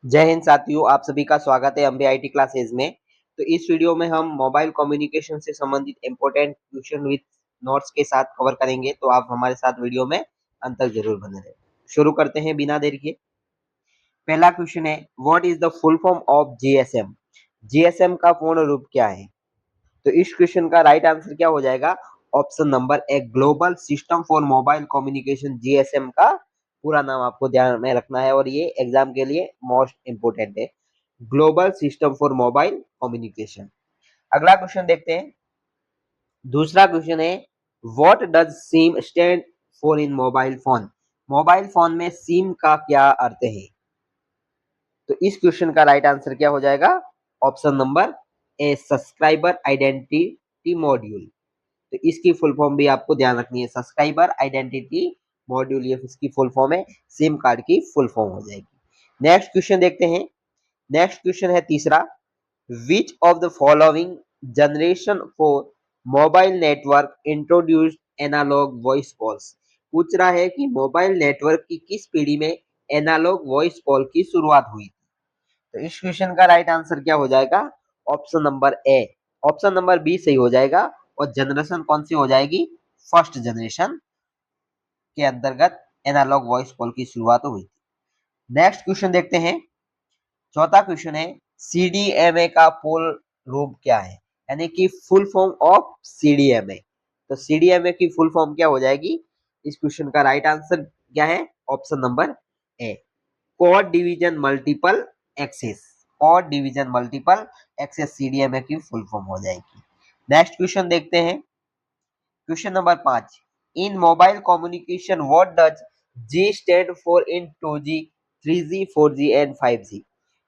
जय हिंद साथियों, आप सभी का स्वागत है एमबीआईटी क्लासेज में। तो इस वीडियो में हम मोबाइल कम्युनिकेशन से संबंधित इंपॉर्टेंट क्वेश्चन विद नोट्स के साथ कवर करेंगे, तो आप हमारे साथ वीडियो में अंत तक जरूर बने रहें। शुरू करते हैं बिना देर के। पहला क्वेश्चन है, what is the full form of GSM? GSM का पूर्ण रूप क्या है? तो इस क्वेश्चन का राइट आंसर क्या हो जाएगा? Option number A, global system for mobile communication. GSM का पूरा नाम आपको ध्यान में रखना है और ये एग्जाम के लिए मोस्ट इंपोर्टेंट है, global system for mobile communication. अगला क्वेश्चन देखते हैं। दूसरा क्वेश्चन है, what does SIM stand for in mobile phone? Mobile phone में सिम का क्या अर्थ है? तो इस क्वेश्चन का राइट आंसर क्या हो जाएगा? ऑप्शन नंबर ए, सब्सक्राइबर आइडेंटिटी मॉड्यूल। तो इसकी फुल फॉर्म भी आपको ध्यान रखनी है, सब्सक्राइबर आइडेंटिटी मॉड्यूल, ये इसकी फुल फॉर्म है, सिम कार्ड की फुल फॉर्म हो जाएगी। नेक्स्ट क्वेश्चन देखते हैं। नेक्स्ट क्वेश्चन है तीसरा, which of the following generation for mobile network introduced analogue voice calls? पूछ रहा है कि मोबाइल नेटवर्क की किस पीढ़ी में एनालॉग वॉइस कॉल की शुरुआत हुई? तो इस क्वेश्चन का राइट आंसर क्या हो जाएगा? Option number A. Option number B सही हो जाएगा। और जनरेशन कौन सी हो जाएगी? फर्स्ट जनरेशन के अंतर्गत एनालॉग वॉइस कॉल की शुरुआत हुई थी। नेक्स्ट क्वेश्चन देखते हैं। चौथा क्वेश्चन है, सीडीएमए का फुल रूप क्या है? यानी कि फुल फॉर्म ऑफ सीडीएमए। तो सीडीएमए की फुल फॉर्म क्या हो जाएगी? इस क्वेश्चन का राइट आंसर क्या है? Option number A, code division multiple access. Code division multiple access CDMA की फुल फॉर्म हो जाएगी। नेक्स्ट क्वेश्चन देखते हैं। Question number 5, in mobile communication what does G stand for in 2G, 3G, 4G and 5G?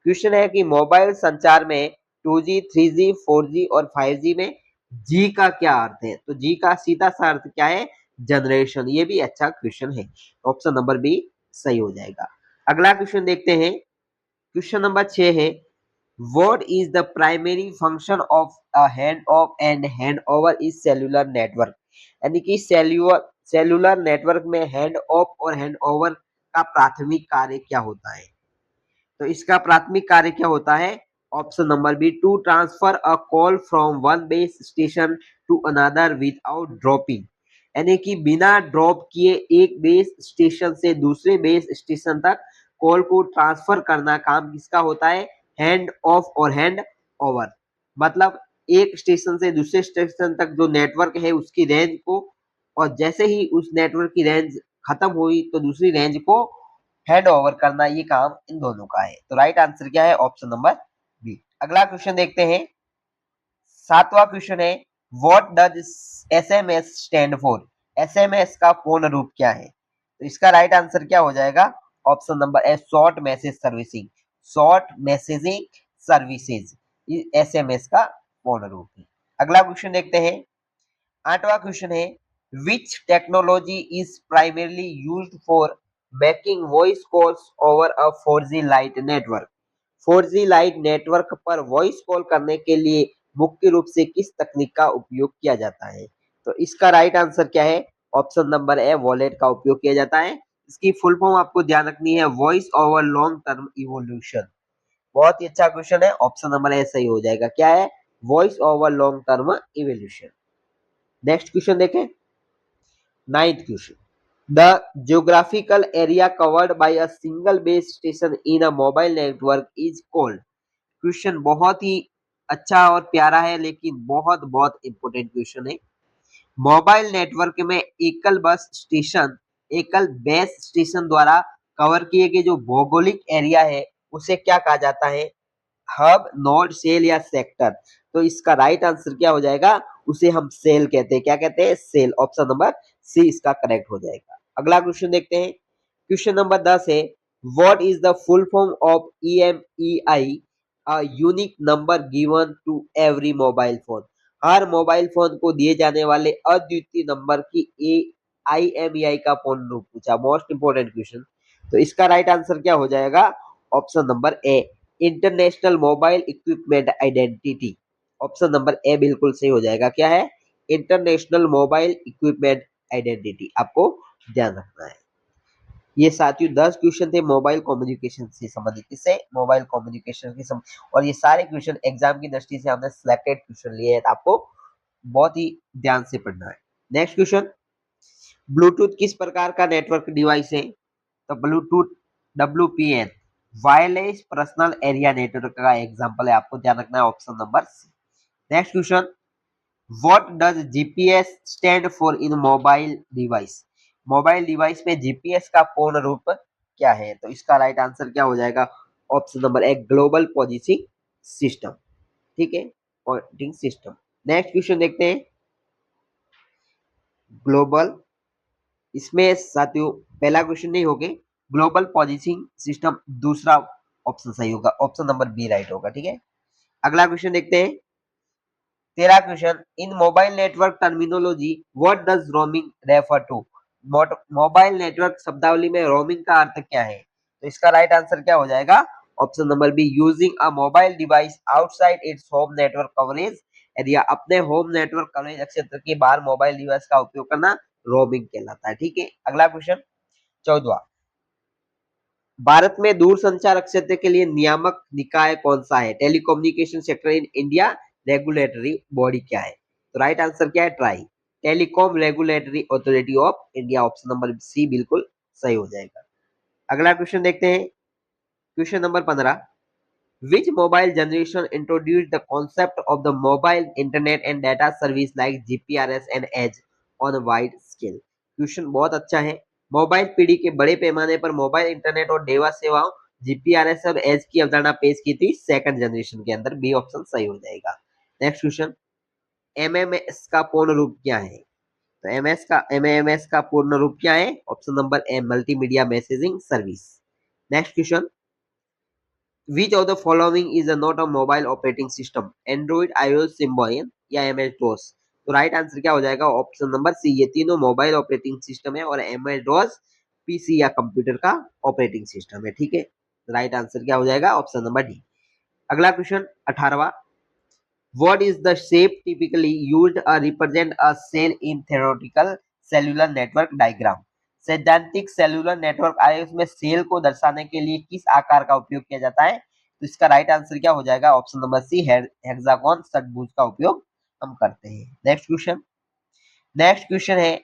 Question है कि mobile संचार में 2G, 3G, 4G और 5G में जी का क्या अर्थ है? तो जी का सीधा सा अर्थ क्या है? जनरेशन। ये भी अच्छा क्वेश्चन है, ऑप्शन नंबर बी सही हो जाएगा। अगला क्वेश्चन देखते हैं। क्वेश्चन नंबर 6 है, what is the primary function of a hand of and hand over is cellular network? यानी कि सेल्यूलर नेटवर्क में हैंड ऑफ और हैंड ओवर का प्राथमिक कार्य क्या होता है? तो इसका प्राथमिक कार्य क्या होता है? Option number B, to transfer a call from one base station to another without dropping. यानी कि बिना ड्रॉप किए एक बेस स्टेशन से दूसरे बेस स्टेशन तक कॉल को ट्रांसफर करना काम किसका होता है? हैंड ऑफ और हैंड ओवर। मतलब एक स्टेशन से दूसरे स्टेशन तक जो नेटवर्क है उसकी रेंज को, और जैसे ही उस नेटवर्क की रेंज खत्म हुई तो दूसरी रेंज को हैंड ओवर करना, ये काम इन दोनों का है। तो राइट आंसर क्या है? Option number B. अगला क्वेश्चन देखते हैं। सातवां क्वेश्चन है, what does SMS stand for? SMS का पूर्ण रूप क्या है? तो इसका राइट आंसर क्या हो जाएगा? ऑप्शन नंबर ए, short message servicing. Short messaging services SMS का पूर्ण रूप है। अगला क्वेश्चन देखते हैं। आठवां क्वेश्चन है, विच technology is primarily used for making voice calls over a 4G light network? 4G light network पर वॉइस कॉल करने के लिए मुख्य रूप से किस तकनीक का उपयोग किया जाता है? तो इसका राइट आंसर क्या है? ऑप्शन नंबर ए, वॉलेट का उपयोग किया जाता है। इसकी फुल फॉर्म आपको ध्यान रखनी है, voice over long term evolution. बहुत ही अच्छा क्वेश्चन है, ऑप्शन नंबर ए सही हो जाएगा। क्या है? Voice over long term evolution. Next question देखें। Ninth question, the geographical area covered by a single base station in a mobile network is called? Question बहुत ही अच्छा और प्यारा है, लेकिन बहुत बहुत इंपॉर्टेंट क्वेश्चन है। मोबाइल नेटवर्क में एकल बस स्टेशन, एकल बेस स्टेशन द्वारा कवर किए गए जो भौगोलिक एरिया है उसे क्या कहा जाता है? हब, नोड, सेल या सेक्टर? तो इसका राइट आंसर क्या हो जाएगा? उसे हम सेल कहते हैं। क्या कहते हैं? सेल। ऑप्शन नंबर सी इसका करेक्ट हो जाएगा। अगला क्वेश्चन देखते हैं। क्वेश्चन नंबर 10 है, what is the full form of IMEI? A unique number given to every mobile phone. हर मोबाइल फोन को दिए जाने वाले अद्वितीय नंबर की आईएमईआई का पूर्ण रूप पूछा, मोस्ट इंपोर्टेंट क्वेश्चन। तो इसका राइट आंसर क्या हो जाएगा? ऑप्शन नंबर ए, international mobile equipment identity. Option number ए बिल्कुल सही हो जाएगा। क्या है? इंटरनेशनल मोबाइल इक्विपमेंट आइडेंटिटी, आपको ध्यान रखना है। ये साथियों 10 क्वेश्चन थे मोबाइल कम्युनिकेशन से संबंधित, किससे, मोबाइल कम्युनिकेशन के और ये सारे क्वेश्चन एग्जाम की दृष्टि से हमने सिलेक्टेड क्वेश्चन लिए हैं, तो आपको बहुत ही ध्यान से पढ़ना है। नेक्स्ट क्वेश्चन, ब्लूटूथ किस प्रकार का नेटवर्क डिवाइस है? तो Bluetooth WPN wireless personal area network का एग्जांपल है, आपको ध्यान रखना है option number C. Next question, what does GPS stand for in mobile device? Mobile device में जीपीएस का पूर्ण रूप क्या है? तो इसका राइट आंसर क्या हो जाएगा? ऑप्शन नंबर ए, ग्लोबल पोजिशनिंग सिस्टम। ठीक है, पोजिशनिंग सिस्टम। नेक्स्ट क्वेश्चन देखते हैं, ग्लोबल, इसमें साथियों पहला क्वेश्चन नहीं होगा, ग्लोबल पोजिशनिंग सिस्टम दूसरा ऑप्शन सही होगा, ऑप्शन नंबर बी राइट होगा। ठीक है, अगला क्वेश्चन देखते हैं, तेरा question, in mobile network terminology what does roaming refer to? Mobile network शब्दावली में रोमिंग का अर्थ क्या है? तो इसका राइट आंसर क्या हो जाएगा? Option number B, using a mobile device outside its home network coverage area, अपने होम नेटवर्क कवरेज क्षेत्र के बाहर मोबाइल डिवाइस का उपयोग करना रोमिंग कहलाता है। ठीक है, अगला क्वेश्चन 14, भारत में दूरसंचार क्षेत्र के लिए नियामक निकाय कौन सा है? Telecommunication sector in India regulatory body क्या है? तो राइट आंसर क्या है? TRAI, telecom regulatory authority of India, option number C बिल्कुल सही हो जाएगा। अगला क्वेश्चन देखते हैं, question number 15, which mobile generation introduced the concept of the mobile internet and data service like GPRS and edge on a wide scale? Question बहुत अच्छा है। मोबाइल पीढ़ी के बड़े पैमाने पर मोबाइल इंटरनेट और डेटा सेवाओं जीपीआरएस और एज की अवधारणा पेश की थी सेकंड जनरेशन के अंदर, बी ऑप्शन सही हो जाएगा। नेक्स्ट क्वेश्चन, एमएमएस का पूर्ण रूप क्या है? तो एमएमएस का पूर्ण रूप क्या है? Option number A, multimedia messaging service. Next question, Which of the following is not a mobile operating system? Android, iOS, Symbian या MS DOS? तो राइट आंसर क्या हो जाएगा? ऑप्शन नंबर सी, ये तीनों मोबाइल ऑपरेटिंग सिस्टम है और MS DOS पीसी या कंप्यूटर का ऑपरेटिंग सिस्टम है। ठीक है, राइट आंसर क्या हो जाएगा? Option number D. अगला question 18वां, What is the shape typically used to represent a cell in theoretical cellular network diagram? सैद्धांतिक सेलुलर नेटवर्क आरेख में सेल को दर्शाने के लिए किस आकार का उपयोग किया जाता है? तो इसका राइट आंसर क्या हो जाएगा? ऑप्शन नंबर सी, हेक्सागोन षटभुज का उपयोग हम करते हैं। नेक्स्ट क्वेश्चन है,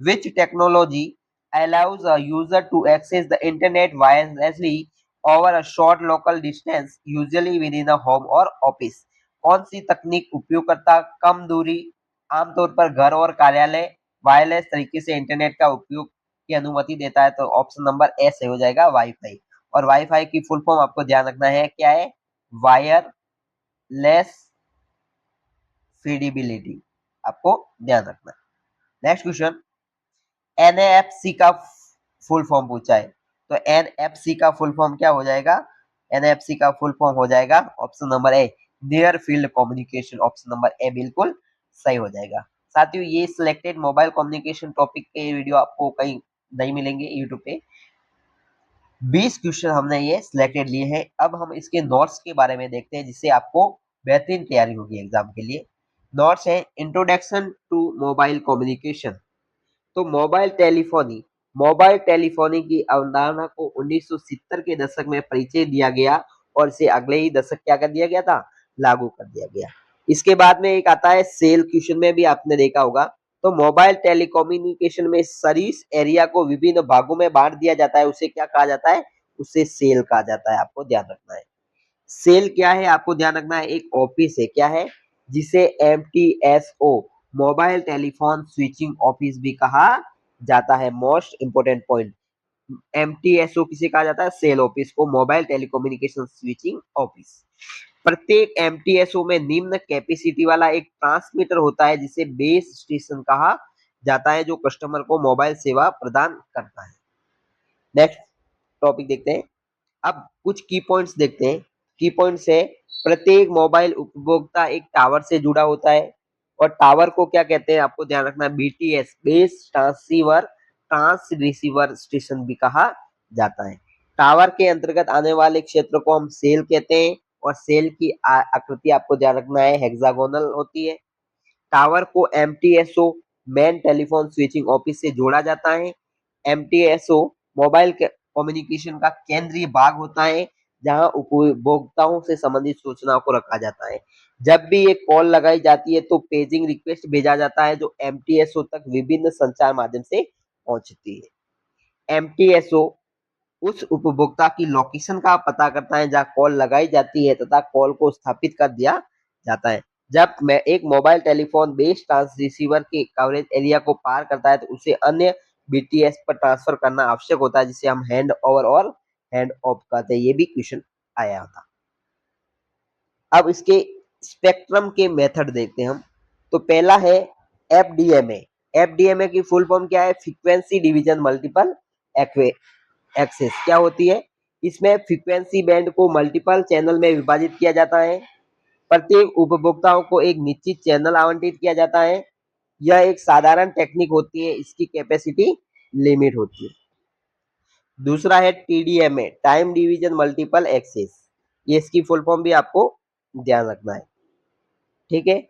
विच technology allows a user to access the internet wirelessly over a short local distance usually within a home or office? कौन सी तकनीक उपयोगकर्ता कम दूरी, आमतौर पर घर और कार्यालय, वायरलेस तरीके से इंटरनेट का उपयोग की अनुमति देता है? तो ऑप्शन नंबर ए सही हो जाएगा, वाईफाई। और वाईफाई की फुल फॉर्म आपको ध्यान रखना है, क्या है? वायरलेस फीडिबिलिटी, आपको ध्यान रखना है। नेक्स्ट क्वेश्चन, एनएफसी का फुल फॉर्म पूछा है, तो एनएफसी का फुल फॉर्म क्या हो जाएगा? एनएफसी का फुल फॉर्म हो जाएगा ऑप्शन नंबर ए, near field communication, option number ए बिल्कुल सही हो जाएगा। साथियों, ये सिलेक्टेड मोबाइल कम्युनिकेशन टॉपिक के वीडियो आपको कहीं नहीं मिलेंगे यूट्यूब पे। 20 क्वेश्चन हमने ये सिलेक्टेड लिए हैं। अब हम इसके नोट्स के बारे में देखते हैं, जिससे आपको बेहतरीन तैयारी होगी एग्जाम के लिए। नोट्स है, इंट्रोडक्शन टू मोबाइल कम्युनिकेशन। तो मोबाइल टेलीफोनी की अवधारणा को 1970 के दशक में परिचय दिया गया और इसे अगले ही दशक क्या कर दिया गया था? लागू कर दिया गया। इसके बाद में एक आता है सेल, क्वेश्चन में भी आपने देखा होगा। तो मोबाइल टेलीकम्युनिकेशन में सर्विस एरिया को विभिन्न भागों में बांट दिया जाता है, उसे क्या कहा जाता है? उसे सेल कहा जाता है, आपको ध्यान रखना है। सेल क्या है? आपको ध्यान रखना है, एक ऑफिस है, क्या है? जिसे एमटीएसओ, मोबाइल टेलीफोन स्विचिंग ऑफिस भी कहा जाता है। मोस्ट इंपोर्टेंट पॉइंट, एमटीएसओ किसे कहा जाता है? सेल ऑफिस को, मोबाइल टेलीकम्युनिकेशन स्विचिंग ऑफिस। प्रत्येक एमटीएसओ में निम्न कैपेसिटी वाला एक ट्रांसमीटर होता है, जिसे बेस स्टेशन कहा जाता है, जो कस्टमर को मोबाइल सेवा प्रदान करता है। नेक्स्ट टॉपिक देखते हैं। अब कुछ की पॉइंट्स देखते हैं। की पॉइंट्स है, प्रत्येक मोबाइल उपभोक्ता एक टावर से जुड़ा होता है और टावर को क्या कहते हैं? आपको ध्यान रखना है, BTS, base transceiver trans receiver station भी कहा जाता है। टावर के अंतर्गत आने वाले क्षेत्र को हम सेल कहते हैं और सेल की आकृति आपको ध्यान रखना है, हेक्सागोनल होती है। टावर को एमटीएसओ, मेन टेलीफोन स्विचिंग ऑफिस से जोड़ा जाता है। एमटीएसओ मोबाइल कम्युनिकेशन का केंद्रीय भाग होता है, जहां उपभोक्ताओं से संबंधित सूचनाओं को रखा जाता है। जब भी एक कॉल लगाई जाती है तो पेजिंग रिक्वेस्ट भेजा जाता है, जो एमटीएसओ तक विभिन्न संचार माध्यम से पहुंचती है। एमटीएसओ उस उपभोक्ता की लोकेशन का पता करता है जहां कॉल लगाई जाती है तथा कॉल को स्थापित कर दिया जाता है। जब मैं एक मोबाइल टेलीफोन बेस ट्रांसरिसीवर के कवरेज एरिया को पार करता है तो उसे अन्य बीटीएस पर ट्रांसफर करना आवश्यक होता है, जिसे हम हैंड ओवर और हैंड ऑफ कहते हैं। ये भी क्वेश्चन आया था। अब इसके स्पेक्ट्रम के मेथड देखते हैं हम। तो पहला है एफडीएमए। एफडीएमए की फुल फॉर्म क्या है? Frequency division multiple access. क्या होती है? इसमें फ्रीक्वेंसी बैंड को मल्टीपल चैनल में विभाजित किया जाता है। प्रत्येक उपभोक्ताओं को एक निश्चित चैनल आवंटित किया जाता है। यह एक साधारण टेक्निक होती है, इसकी कैपेसिटी लिमिट होती है। दूसरा है TDMA, time division multiple access. ये इसकी फुल फॉर्म भी आपको ध्यान रखना है, ठीक है।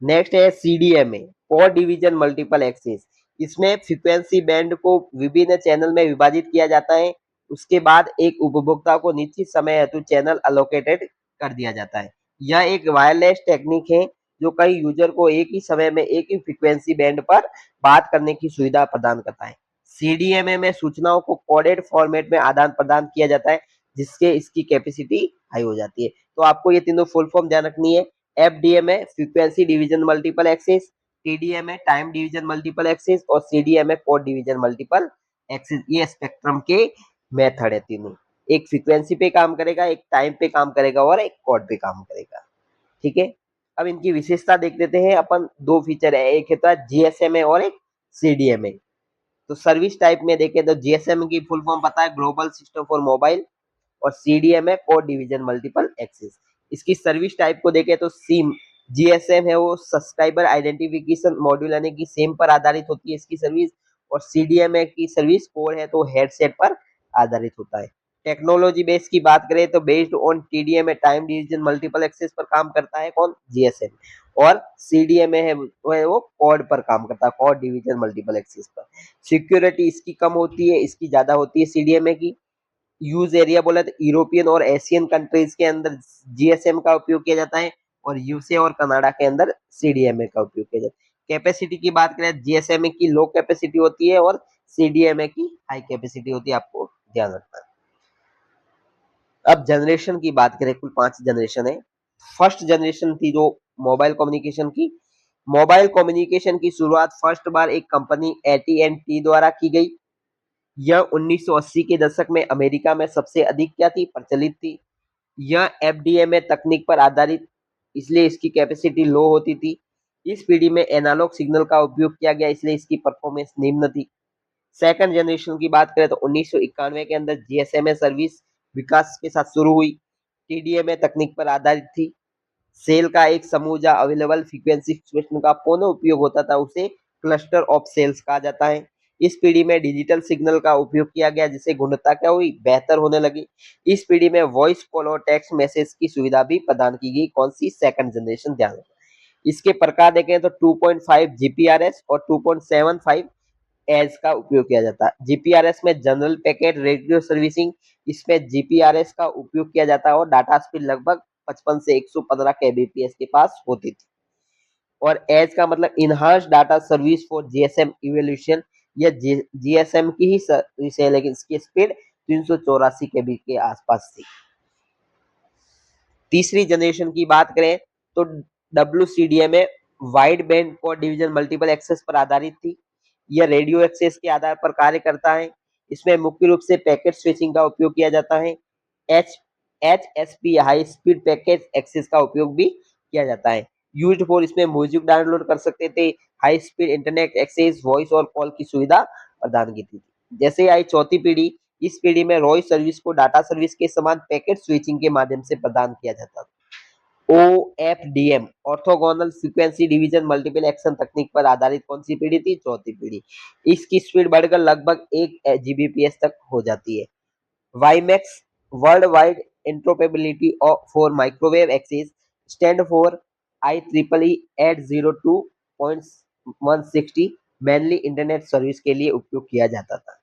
नेक्स्ट है CDMA, code division multiple access. इसमें फ्रीक्वेंसी बैंड को विभिन्न चैनल में विभाजित किया जाता है। उसके बाद एक उपभोक्ता को निश्चित समय हेतु चैनल अलोकेटेड कर दिया जाता है। यह एक वायरलेस टेक्निक है जो कई यूजर को एक ही समय में एक ही फ्रीक्वेंसी बैंड पर बात करने की सुविधा प्रदान करता है। सीडीएमए में सूचनाओं को कोडेड फॉर्मेट में आदान प्रदान किया जाता है, जिससे इसकी कैपेसिटी हाई हो जाती है। तो आपको ये तीनों फुल फॉर्म ध्यान रखनी है। FDMA frequency division multiple access, TDMA time division multiple access और CDMA code division multiple access. ये स्पेक्ट्रम के मेथड है तीनों। एक फ्रीक्वेंसी पे काम करेगा, एक टाइम पे काम करेगा और एक कोड पे काम करेगा, ठीक है। अब इनकी विशेषता देख लेते हैं अपन। दो फीचर है, एक है जीएसएमए और एक सीडीएमए। तो सर्विस टाइप में देखें तो जीएसएम की फुल फॉर्म पता है, ग्लोबल सिस्टम फॉर मोबाइल, और सीडीएम है कोड डिवीजन मल्टीपल एक्सेस। इसकी सर्विस टाइप को देखें तो सिम जीएसएम है वो सब्सक्राइबर आइडेंटिफिकेशन मॉड्यूल यानी कि सिम पर आधारित होती है इसकी सर्विस, और सीडीएम की सर्विस कोड है तो हेडसेट पर आधारित होता है। टेक्नोलॉजी बेस की बात करें तो based on TDM time division multiple access पर काम करता है कौन? जीएसएम। और सीडीएमए है वो कोड पर काम करता है, कोड डिवीजन मल्टीपल एक्सेस पर। सिक्योरिटी इसकी कम होती है, इसकी ज्यादा होती है सीडीएमए की। यूज एरिया बोला तो यूरोपियन और एशियन कंट्रीज के अंदर जीएसएम का उपयोग किया जाता है, और यूएसए और कनाडा के अंदर सीडीएमए का उपयोग किया जाता है। कैपेसिटी की बात करें, जीएसएमए की लो कैपेसिटी होती है और सीडीएमए की हाई कैपेसिटी होती है, आपको ध्यान रखना है। अब जनरेशन की बात करें, कुल 5 जनरेशन है। फर्स्ट जनरेशन थी जो मोबाइल कम्युनिकेशन की। मोबाइल कम्युनिकेशन की शुरुआत फर्स्ट बार एक कंपनी एटी&टी द्वारा की गई। यह 1980 के दशक में अमेरिका में सबसे अधिक क्या थी? प्रचलित थी। यह एफडीएमए तकनीक पर आधारित, इसलिए इसकी कैपेसिटी लो होती थी। इस पीढ़ी में एनालॉग सिग्नल का उपयोग किया गया, इसलिए इसकी परफॉर्मेंस निम्न थी। सेकंड जनरेशन की बात करें तो 1991 के अंदर जीएसएमए सर्विस विकास के साथ शुरू हुई। टीडीएमए तकनीक पर आधारित थी। सेल का एक समूह जहां अवेलेबल फ्रीक्वेंसी स्पेक्ट्रम का पुनः उपयोग होता था, उसे क्लस्टर ऑफ सेल्स कहा जाता है। इस पीढ़ी में डिजिटल सिग्नल का उपयोग किया गया, जिससे गुणवत्ता क्या हुई? बेहतर होने लगी। इस पीढ़ी में वॉइस कॉल और टेक्स्ट मैसेज की सुविधा भी प्रदान की गई। कौन सी? Second generation. ध्यान रखना। इसके प्रकार देखें तो 2.5 जीपीआरएस और 2.75 एज का उपयोग किया जाता है। जीपीआरएस में जनरल पैकेट रेडियो सर्विसिंग, इसमें जीपीआरएस का उपयोग किया जाता है और डाटा स्पीड लगभग 55 से 115 केबीपीएस के पास होती थी। और एज का मतलब enhance data service for GSM evolution. यह जीएसएम की ही सर्विस है, लेकिन इसकी स्पीड 384 केबी के आसपास थी। तीसरी जनरेशन की बात करें तो WCDMA wide band code division multiple access पर आधारित थी। यह रेडियो एक्सेस के आधार पर कार्य करता है। इसमें मुख्य रूप से पैकेट स्विचिंग का उपयोग किया जाता है। HSP high speed packet access का उपयोग भी किया जाता है। यूज्ड फॉर, इसमें म्यूजिक डाउनलोड कर सकते थे, high speed internet access, voice और कॉल की सुविधा प्रदान की थी। जैसे आई चौथी पीढ़ी, इस पीढ़ी में वॉइस सर्विस को डाटा सर्विस के समान पैकेट स्विचिंग के माध्यम से प्रदान किया जाता था। OFDM orthogonal frequency division multiple action तकनीक पर आधारित कौन सी पीढ़ी थी? चौथी पीढ़ी। इसकी स्पीड बढ़कर लगभग 1 जीबीपीएस तक हो जाती है। WiMAX worldwide interoperability for microwave access stand for IEEE 802.160 mainly internet service के लिए उपयोग किया जाता था।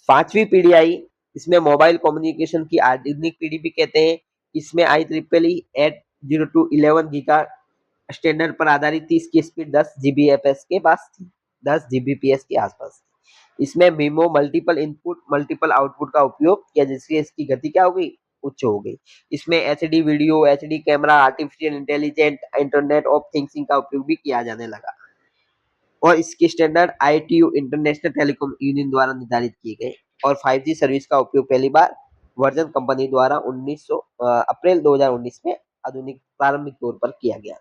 5वीं पीढ़ी आई, इसमें मोबाइल कम्युनिकेशन की आधुनिक पीढ़ी भी कहते हैं। इसमें IEEE 802.11 गीगा स्टैंडर्ड पर आधारित थी। इसकी स्पीड 10 Gbps के पास थी, 10 Gbps के आसपास। इसमें MIMO multiple input multiple output का उपयोग किया, जिससे इसकी गति क्या हो गई, उच्च हो गई। इसमें HD video, HD camera, artificial intelligent, internet of things का उपयोग भी किया जाने लगा और इसके standard ITU international telecom union द्वारा निर्धारित किए गए। और 5G सर्विस का उपयोग पहली बार वर्जन कंपनी द्वारा अप्रैल 2019 में आधुनिक प्रारंभिक तौर पर किया गया।